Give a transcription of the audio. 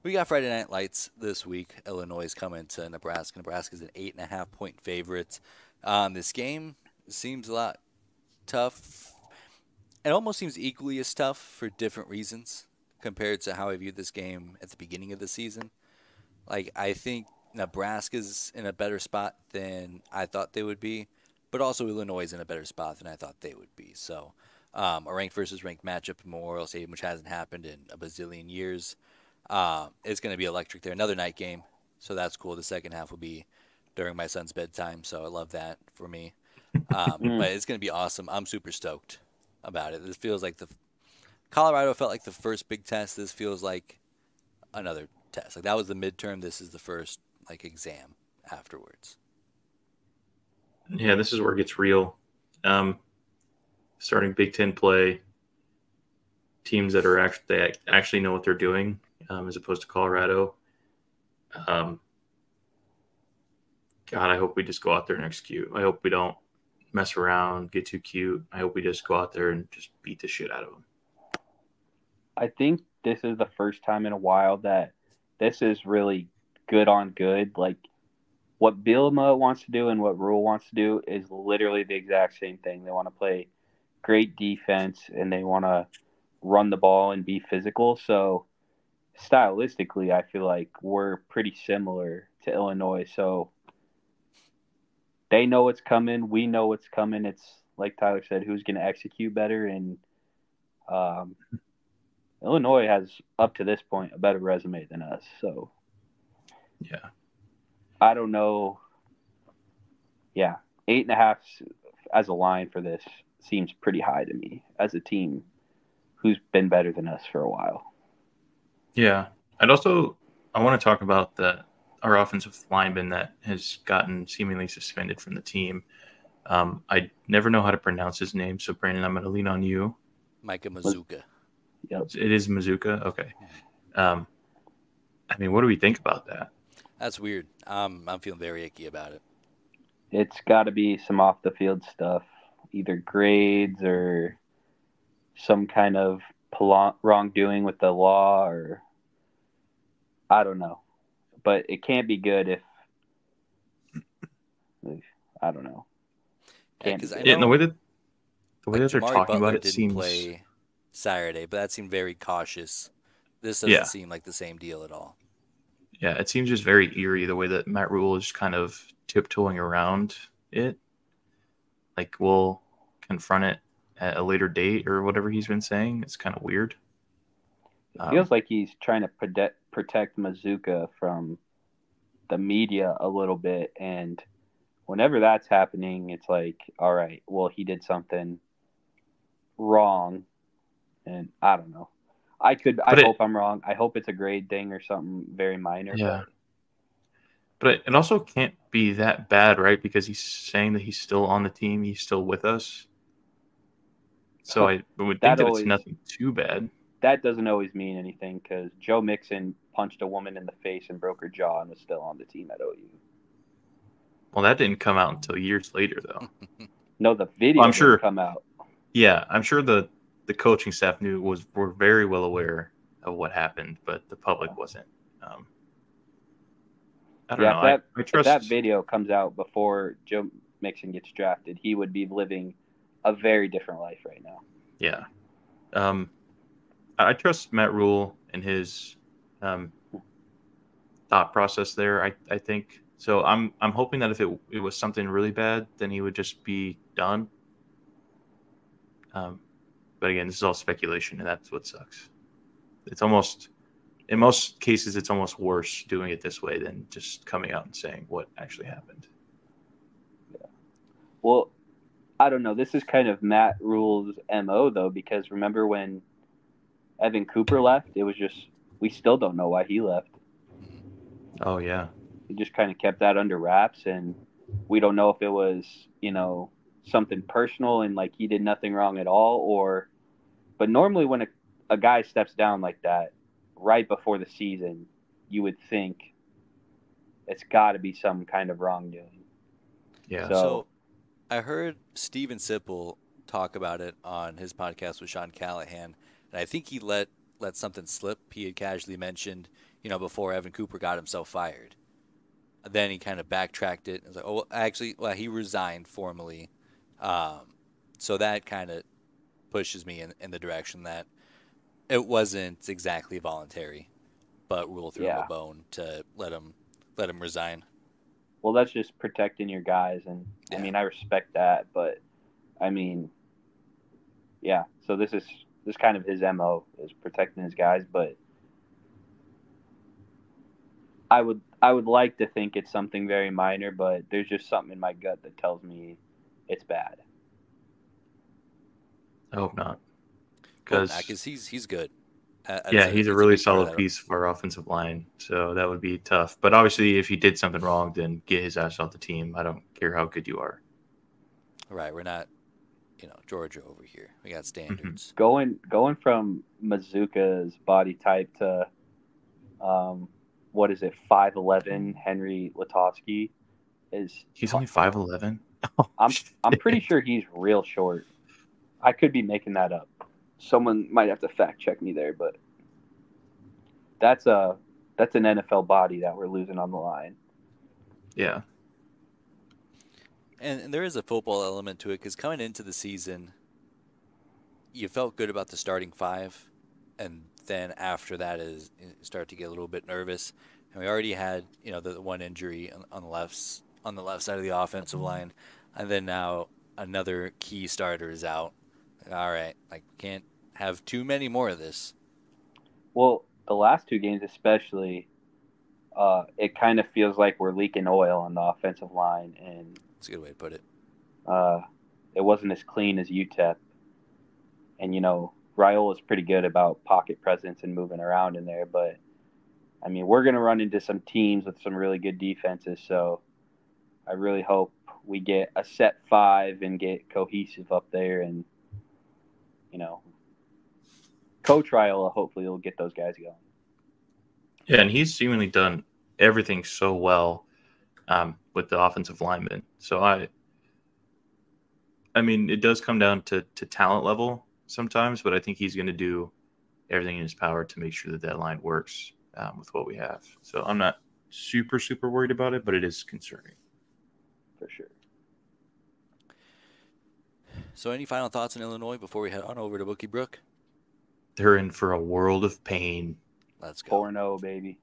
We got Friday Night Lights this week. Illinois is coming to Nebraska. Nebraska's an 8.5 point favorite. This game seems a lot tough. It almost seems equally as tough for different reasons compared to how I viewed this game at the beginning of the season. Like, I think Nebraska's in a better spot than I thought they would be, but also Illinois is in a better spot than I thought they would be. So, a ranked versus ranked matchup in Memorial Stadium, which hasn't happened in a bazillion years. It's going to be electric there. Another night game, so that's cool. The second half will be during my son's bedtime, so I love that for me. Mm. But it's going to be awesome. I'm super stoked about it. This feels like the Colorado felt like the first big test. This feels like another test. Like that was the midterm. This is the first like exam afterwards. Yeah, this is where it gets real. Um, Starting Big Ten play, teams that are actually know what they're doing, as opposed to Colorado. Um, God, I hope we just go out there and execute. I hope we don't mess around, get too cute. I hope we just go out there and just beat the shit out of them. I think this is the first time in a while that this is really good on good. Like what Bielema wants to do and what Rule wants to do is literally the exact same thing. They want to play great defense and they want to run the ball and be physical. So stylistically, I feel like we're pretty similar to Illinois. So they know what's coming. We know what's coming. It's like Tyler said, who's going to execute better. And um, Illinois has, up to this point, a better resume than us. So Yeah. I don't know. Yeah, 8.5 as a line for this seems pretty high to me as a team who's been better than us for a while. Yeah. I want to talk about our offensive lineman that has gotten seemingly suspended from the team. I never know how to pronounce his name, so Brandon, I'm going to lean on you. Micah Mazuka. Yep. It is Mizuka. Okay. Mhm. Um, I mean, what do we think about that? That's weird. I'm feeling very icky about it. It's got to be some off the field stuff, either grades or some kind of wrongdoing with the law, or I don't know. But it can't be good if I don't know. Yeah, Can't be because I Yeah, good. and the know way that like they're Jamari talking about Butler it didn't seems, play Saturday, but that seemed very cautious. This doesn't yeah, seem like the same deal at all. yeah, it seems just very eerie the way that Matt Rule is kind of tiptoeing around it. Like we'll confront it at a later date or whatever he's been saying. It's kind of weird. It Um, feels like he's trying to protect Mazuka from the media a little bit, and whenever that's happening, it's like, all right, well, he did something wrong, and I don't know. I but hope it, I'm wrong. I hope it's a grade thing or something very minor, yeah, but but it also can't be that bad, right? Because he's saying that he's still on the team, he's still with us. So I would think that that it's always nothing too bad. that doesn't always mean anything because Joe Mixon punched a woman in the face and broke her jaw and was still on the team at OU. Well, that didn't come out until years later, though. No, the Well, video I'm didn't sure. come out. Yeah, I'm sure the coaching staff were very well aware of what happened, but the public wasn't. Um, I don't Yeah, know. I if that trust. video comes out before Joe Mixon gets drafted, he would be living a very different life right now. Yeah. Um, I trust Matt Rule and his um, thought process there. I think so. I'm hoping that if it was something really bad, then he would just be done. Um, but again, this is all speculation, and that's what sucks. It's almost in most cases, it's almost worse doing it this way than just coming out and saying what actually happened. Well, I don't know. This is kind of Matt Rule's MO though, because remember when Evan Cooper left? It was just we still don't know why he left. Mhm. Oh yeah, He just kind of kept that under wraps, and we don't know if it was something personal and like he did nothing wrong at all, or. But normally when a guy steps down like that right before the season, you would think it's got to be some kind of wrongdoing. yeah. So So I heard Steven Sipple talk about it on his podcast with Sean Callahan, and I think he let let something slip. He had casually mentioned, before Evan Cooper got himself fired. Then he kind of backtracked it. And was like, oh, actually, well, he resigned formally. So that kind of pushes me in the direction that it wasn't exactly voluntary, but Rule threw him a Yeah. bone to let him resign. Well, that's just protecting your guys, and I Yeah. mean, I respect that, but I mean, yeah. So this kind of his MO is protecting his guys, but I would like to think it's something very minor, but there's just something in my gut that tells me it's bad. I hope not. Hope not, Because because he's good. yeah, he's a He's a really big part of solid that. piece for our offensive line. So that would be tough. But obviously, if he did something wrong, then get his ass off the team. I don't care how good you are. Right, we're not, Georgia over here. We got Hmm. standards. Going from Mazuka's body type to um, what is it, 5'11" Henry Latowski is He's only tough. 5'11". Oh, I'm pretty shit. sure he's real short. I could be making that up. Someone might have to fact check me there, but that's a that's an NFL body that we're losing on the line. Yeah. And there is a football element to it because coming into the season, you felt good about the starting five, and then after that is you start to get a little bit nervous. And we already had the one injury on the left side of the offensive line, and then now another key starter is out. All right, like we can't have too many more of this. Well, the last two games especially, it kind of feels like we're leaking oil on the offensive line, and That's a good way to put it. uh, it wasn't as clean as UTEP. And Raiola is pretty good about pocket presence and moving around in there, but I mean, we're going to run into some teams with some really good defenses, so I really hope we get a set five and get cohesive up there, and you know, Coach Raiola hopefully will get those guys going. Yeah, and he's seemingly done everything so well with the offensive linemen. So I mean, it does come down to talent level sometimes, but I think he's going to do everything in his power to make sure that that line works with what we have. So I'm not super worried about it, but it is concerning. For sure. So, any final thoughts on Illinois before we head on over to Bookie Brook? They're in for a world of pain. Let's go. 4-0, baby.